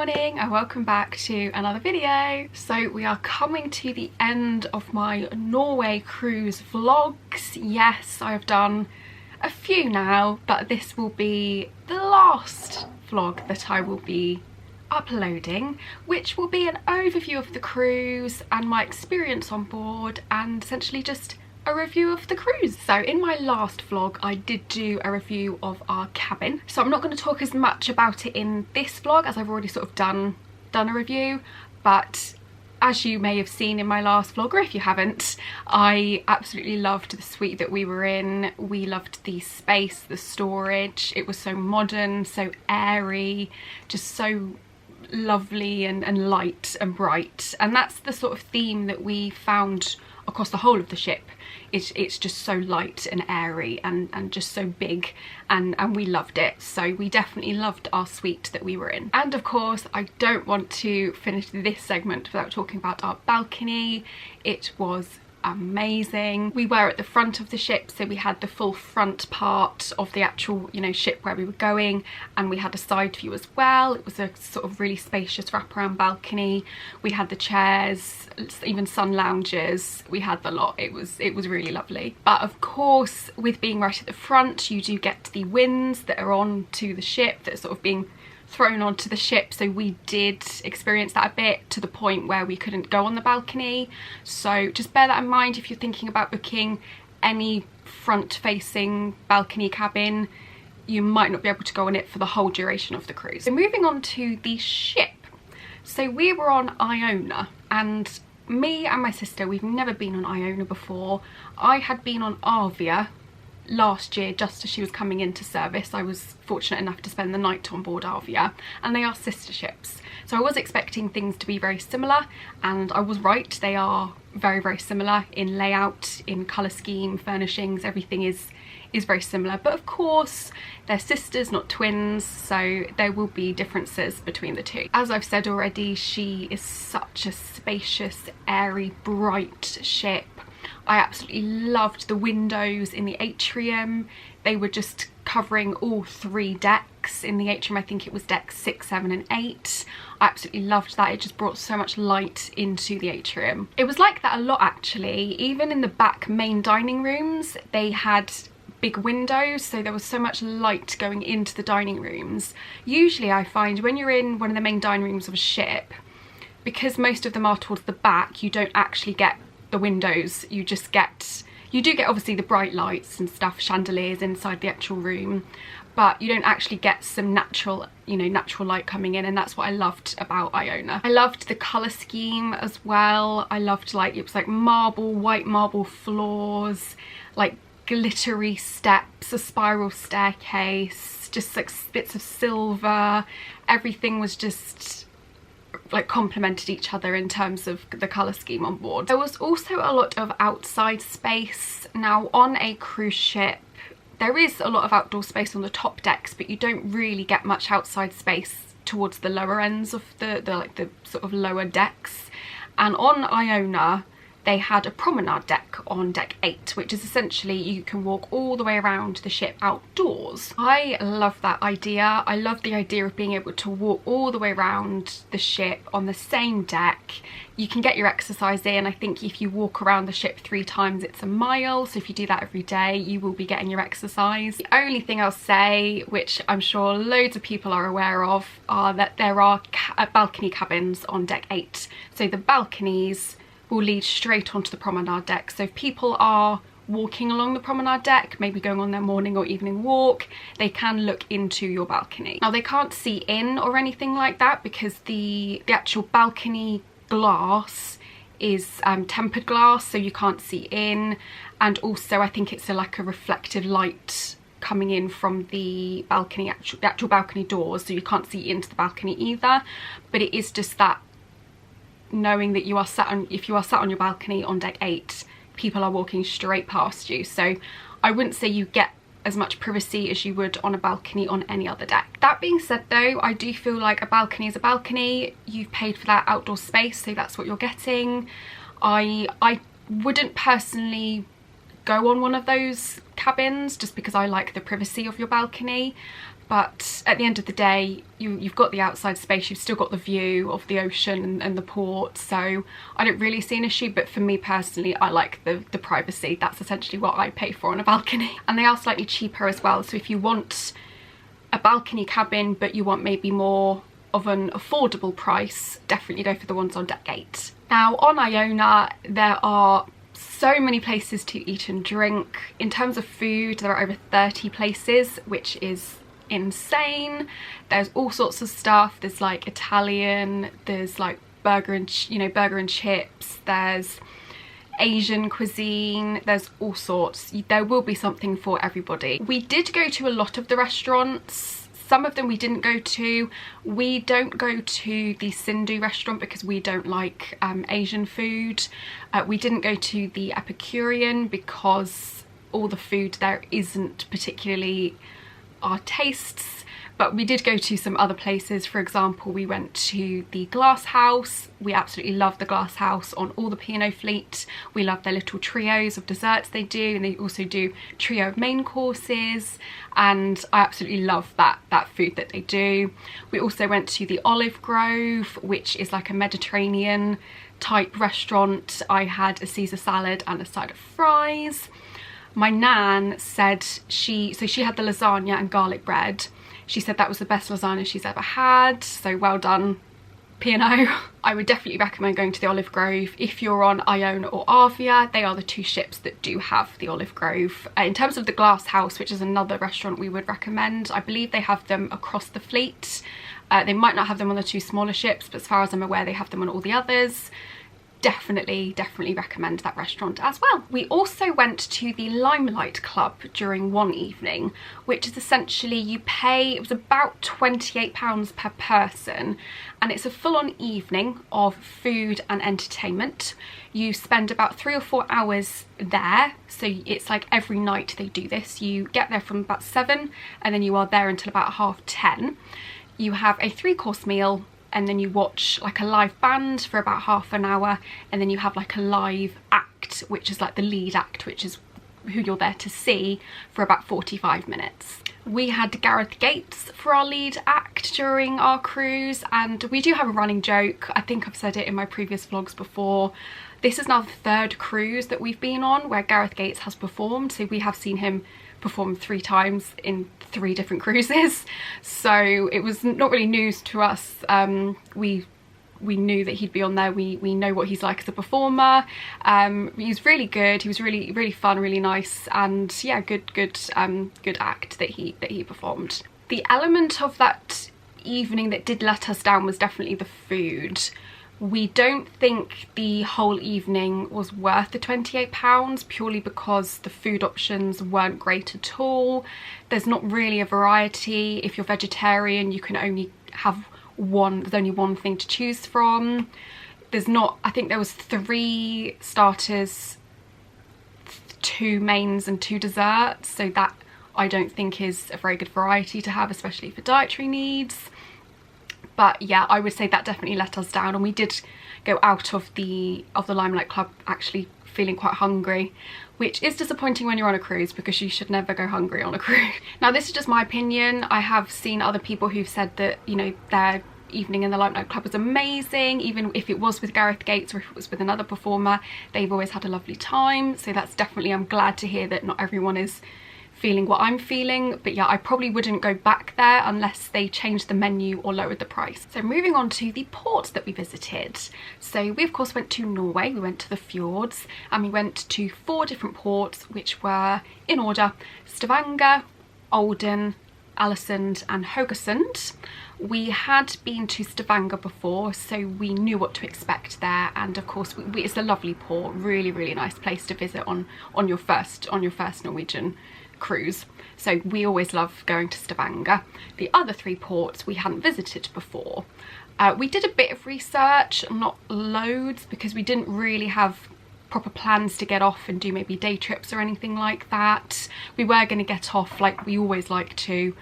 morning and welcome back to another video. So we are coming to the end of my Norway cruise vlogs. Yes, I have done a few now, but this will be the last vlog that I will be uploading, which will be an overview of the cruise and my experience on board, and essentially just a review of the cruise. So in my last vlog I did do a review of our cabin, so I'm not going to talk as much about it in this vlog as I've already sort of done a review, but as you may have seen in my last vlog, or if you haven't, I absolutely loved the suite that we were in. We loved the space, the storage. It was so modern, so airy, just so lovely and light and bright, and that's the sort of theme that we found across the whole of the ship. It's just so light and airy and just so big, and we loved it. So we definitely loved our suite that we were in. And of course I don't want to finish this segment without talking about our balcony. It was amazing. We were at the front of the ship, so we had the full front part of the actual, you know, ship where we were going, and we had a side view as well. It was a sort of really spacious wraparound balcony. We had the chairs, even sun lounges, we had the lot. It was really lovely. But of course, with being right at the front, you do get the winds that are on to the ship, that are sort of being thrown onto the ship, so we did experience that a bit, to the point where we couldn't go on the balcony. So just bear that in mind if you're thinking about booking any front facing balcony cabin. You might not be able to go on it for the whole duration of the cruise. So moving on to the ship, so we were on Iona, and me and my sister, we've never been on Iona before. I had been on Avia last year, just as she was coming into service. I was fortunate enough to spend the night on board Avia, and they are sister ships, so I was expecting things to be very similar, and I was right. They are very similar in layout, in colour scheme, furnishings. Everything is very similar, but of course they're sisters, not twins, so there will be differences between the two. As I've said already, she is such a spacious, airy, bright ship. I absolutely loved the windows in the atrium. They were just covering all three decks in the atrium. I think it was decks 6, 7 and 8. I absolutely loved that. It just brought so much light into the atrium. It was like that a lot actually. Even in the back main dining rooms, they had big windows, so there was so much light going into the dining rooms. Usually I find when you're in one of the main dining rooms of a ship, because most of them are towards the back, you don't actually get the windows. You do get obviously the bright lights and stuff, chandeliers inside the actual room, but you don't actually get some natural light coming in, and that's what I loved about Iona. I loved the colour scheme as well. I loved, like, it was like marble, white marble floors, like glittery steps, a spiral staircase, just like bits of silver. Everything was just like complemented each other in terms of the colour scheme on board. There was also a lot of outside space. Now on a cruise ship there is a lot of outdoor space on the top decks, but you don't really get much outside space towards the lower ends of the sort of lower decks. And on Iona they had a promenade deck on deck 8, which is essentially you can walk all the way around the ship outdoors. I love that idea. I love the idea of being able to walk all the way around the ship on the same deck. You can get your exercise in. I think if you walk around the ship 3 times, it's a mile, so if you do that every day, you will be getting your exercise. The only thing I'll say, which I'm sure loads of people are aware of, are that there are balcony cabins on deck 8. So the balconies will lead straight onto the promenade deck. So if people are walking along the promenade deck, maybe going on their morning or evening walk, they can look into your balcony. Now they can't see in or anything like that, because the actual balcony glass is tempered glass, so you can't see in, and also I think it's like a reflective light coming in from the balcony, the actual balcony doors, so you can't see into the balcony either. But it is just that knowing that you are sat on, if you are sat on your balcony on deck 8, people are walking straight past you. So I wouldn't say you get as much privacy as you would on a balcony on any other deck. That being said though, I do feel like a balcony is a balcony. You've paid for that outdoor space, so that's what you're getting. I wouldn't personally go on one of those cabins just because I like the privacy of your balcony. But at the end of the day, you've got the outside space, you've still got the view of the ocean and the port, so I don't really see an issue. But for me personally, I like the privacy. That's essentially what I pay for on a balcony. And they are slightly cheaper as well, so if you want a balcony cabin but you want maybe more of an affordable price, definitely go for the ones on Deck 8. Now on Iona, there are so many places to eat and drink. In terms of food, there are over 30 places, which is insane. There's all sorts of stuff. There's like Italian, there's like burger and chips, there's Asian cuisine, there's all sorts. There will be something for everybody. We did go to a lot of the restaurants. Some of them we didn't go to. We don't go to the Sindhu restaurant because we don't like Asian food. We didn't go to the Epicurean because all the food there isn't particularly our tastes, but we did go to some other places. For example, we went to the Glass House. We absolutely love the Glass House on all the P&O fleet. We love their little trios of desserts they do, and they also do trio of main courses, and I absolutely love that food that they do. We also went to the Olive Grove, which is like a Mediterranean type restaurant. I had a Caesar salad and a side of fries. My nan said she had the lasagna and garlic bread. She said that was the best lasagna she's ever had, so well done, P&O. I would definitely recommend going to the Olive Grove if you're on Iona or Arvia. They are the two ships that do have the Olive Grove. In terms of the Glass House, which is another restaurant we would recommend, I believe they have them across the fleet. They might not have them on the two smaller ships, but as far as I'm aware, they have them on all the others. Definitely recommend that restaurant as well. We also went to the Limelight Club during one evening, which is essentially you pay, it was about £28 per person, and it's a full-on evening of food and entertainment. You spend about 3 or 4 hours there, so it's like every night they do this. You get there from about 7 and then you are there until about 10:30. You have a 3-course meal, and then you watch like a live band for about half an hour, and then you have like a live act, which is like the lead act, which is who you're there to see, for about 45 minutes. We had Gareth Gates for our lead act during our cruise, and we do have a running joke. I think I've said it in my previous vlogs before. This is now the 3rd cruise that we've been on where Gareth Gates has performed, so we have seen him perform 3 times in 3 different cruises, so it was not really news to us. We knew that he'd be on there. We know what he's like as a performer. He's really good. He was really fun, really nice, and yeah, good act that he performed. The element of that evening that did let us down was definitely the food. We don't think the whole evening was worth the £28 purely because the food options weren't great at all. There's not really a variety. If you're vegetarian, you can only have there's only one thing to choose from. There's not, I think there was 3 starters, 2 mains and 2 desserts, so that I don't think is a very good variety to have, especially for dietary needs. But yeah, I would say that definitely let us down, and we did go out of the Limelight Club actually feeling quite hungry, which is disappointing when you're on a cruise because you should never go hungry on a cruise. Now this is just my opinion. I have seen other people who've said that, you know, their evening in the Limelight Club was amazing, even if it was with Gareth Gates or if it was with another performer. They've always had a lovely time, so that's definitely, I'm glad to hear that not everyone is feeling what I'm feeling. But yeah, I probably wouldn't go back there unless they changed the menu or lowered the price. So moving on to the ports that we visited. So we of course went to Norway, we went to the fjords, and we went to 4 different ports, which were in order: Stavanger, Olden, Ålesund and Haugesund. We had been to Stavanger before, so we knew what to expect there, and of course it's a lovely port, really nice place to visit on your first Norwegian cruise, so we always love going to Stavanger. The other 3 ports we hadn't visited before. We did a bit of research, not loads, because we didn't really have proper plans to get off and do maybe day trips or anything like that. We were going to get off like we always like to,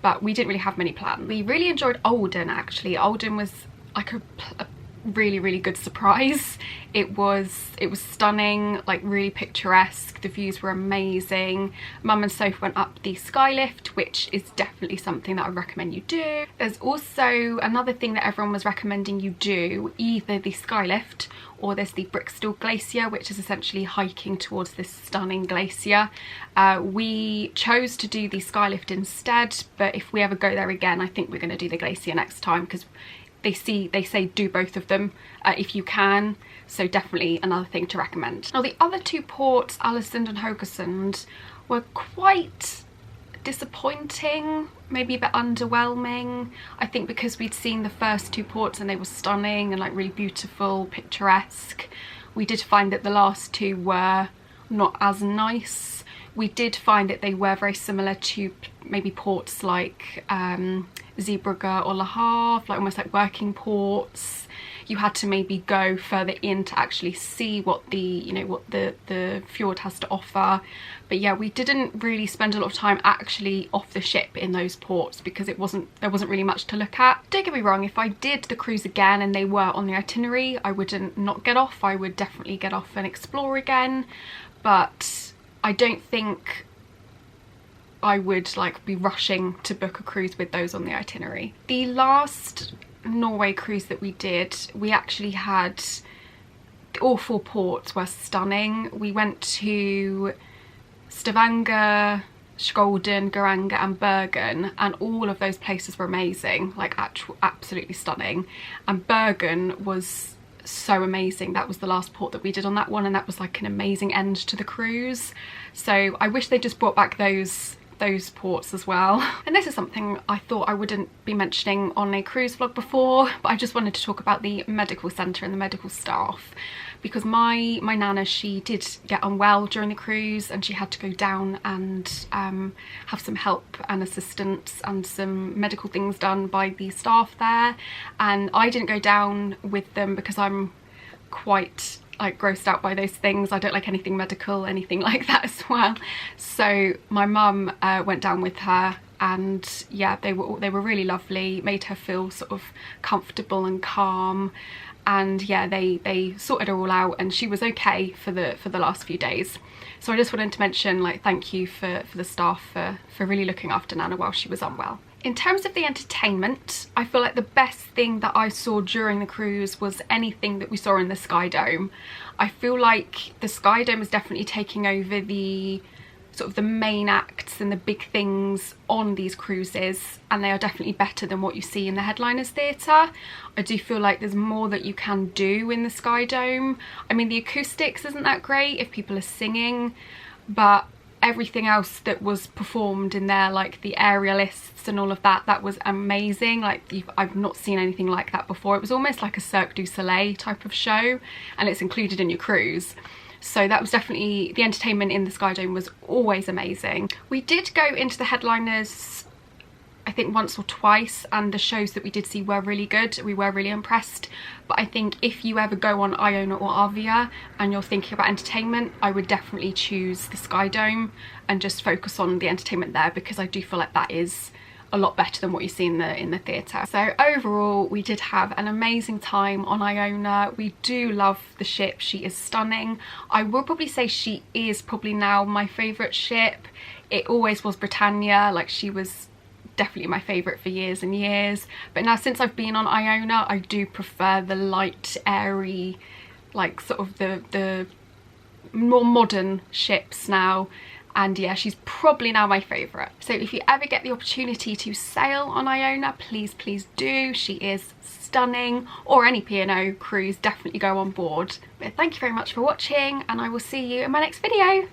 but we didn't really have many plans. We really enjoyed Olden actually. Olden was like a really good surprise. It was stunning, like really picturesque. The views were amazing. Mum and Soph went up the skylift, which is definitely something that I recommend you do. There's also another thing that everyone was recommending you do, either the skylift or there's the Brixton Glacier, which is essentially hiking towards this stunning glacier. We chose to do the skylift instead, but if we ever go there again, I think we're going to do the glacier next time, because they say do both of them if you can. So definitely another thing to recommend. Now the other two ports, Aalesund and Haugesund, were quite disappointing, maybe a bit underwhelming. I think because we'd seen the first two ports and they were stunning and like really beautiful, picturesque. We did find that the last two were not as nice. We did find that they were very similar to maybe ports like Zeebrugge or Le Havre, like almost like working ports. You had to maybe go further in to actually see what the, you know, what the fjord has to offer. But yeah, we didn't really spend a lot of time actually off the ship in those ports because there wasn't really much to look at. Don't get me wrong, if I did the cruise again and they were on the itinerary, I wouldn't not get off. I would definitely get off and explore again. But I don't think I would like be rushing to book a cruise with those on the itinerary. The last Norway cruise that we did, we actually had all four ports were stunning. We went to Stavanger, Skjolden, Geiranger and Bergen, and all of those places were amazing, like absolutely stunning. And Bergen was so amazing. That was the last port that we did on that one, and that was like an amazing end to the cruise. So I wish they just brought back those ports as well. And this is something I thought I wouldn't be mentioning on a cruise vlog before, but I just wanted to talk about the medical centre and the medical staff, because my nana, she did get unwell during the cruise and she had to go down and have some help and assistance and some medical things done by the staff there. And I didn't go down with them because I'm quite like grossed out by those things. I don't like anything medical, anything like that as well. So my mum went down with her, and yeah, they were really lovely, made her feel sort of comfortable and calm. And yeah, they sorted her all out and she was okay for the last few days. So I just wanted to mention, like, thank you for the staff for really looking after Nana while she was unwell. In terms of the entertainment, I feel like the best thing that I saw during the cruise was anything that we saw in the Sky Dome. I feel like the Sky Dome is definitely taking over the sort of the main acts and the big things on these cruises, and they are definitely better than what you see in the Headliners Theatre. I do feel like there's more that you can do in the Sky Dome. I mean, the acoustics isn't that great if people are singing, but everything else that was performed in there, like the aerialists and all of that, that was amazing. Like, I've not seen anything like that before. It was almost like a Cirque du Soleil type of show, and it's included in your cruise. So that was definitely, the entertainment in the Sky Dome was always amazing. We did go into the Headliners, I think once or twice, and the shows that we did see were really good. We were really impressed. But I think if you ever go on Iona or Avia and you're thinking about entertainment, I would definitely choose the Sky Dome and just focus on the entertainment there, because I do feel like that is a lot better than what you see in the theatre. So overall, we did have an amazing time on Iona. We do love the ship. She is stunning. I will probably say she is probably now my favourite ship. It always was Britannia. Like, she was definitely my favourite for years and years. But now since I've been on Iona, I do prefer the light, airy, like sort of the more modern ships now. And yeah, she's probably now my favourite. So if you ever get the opportunity to sail on Iona, please do. She is stunning. Or any P&O cruise, definitely go on board. But thank you very much for watching, and I will see you in my next video.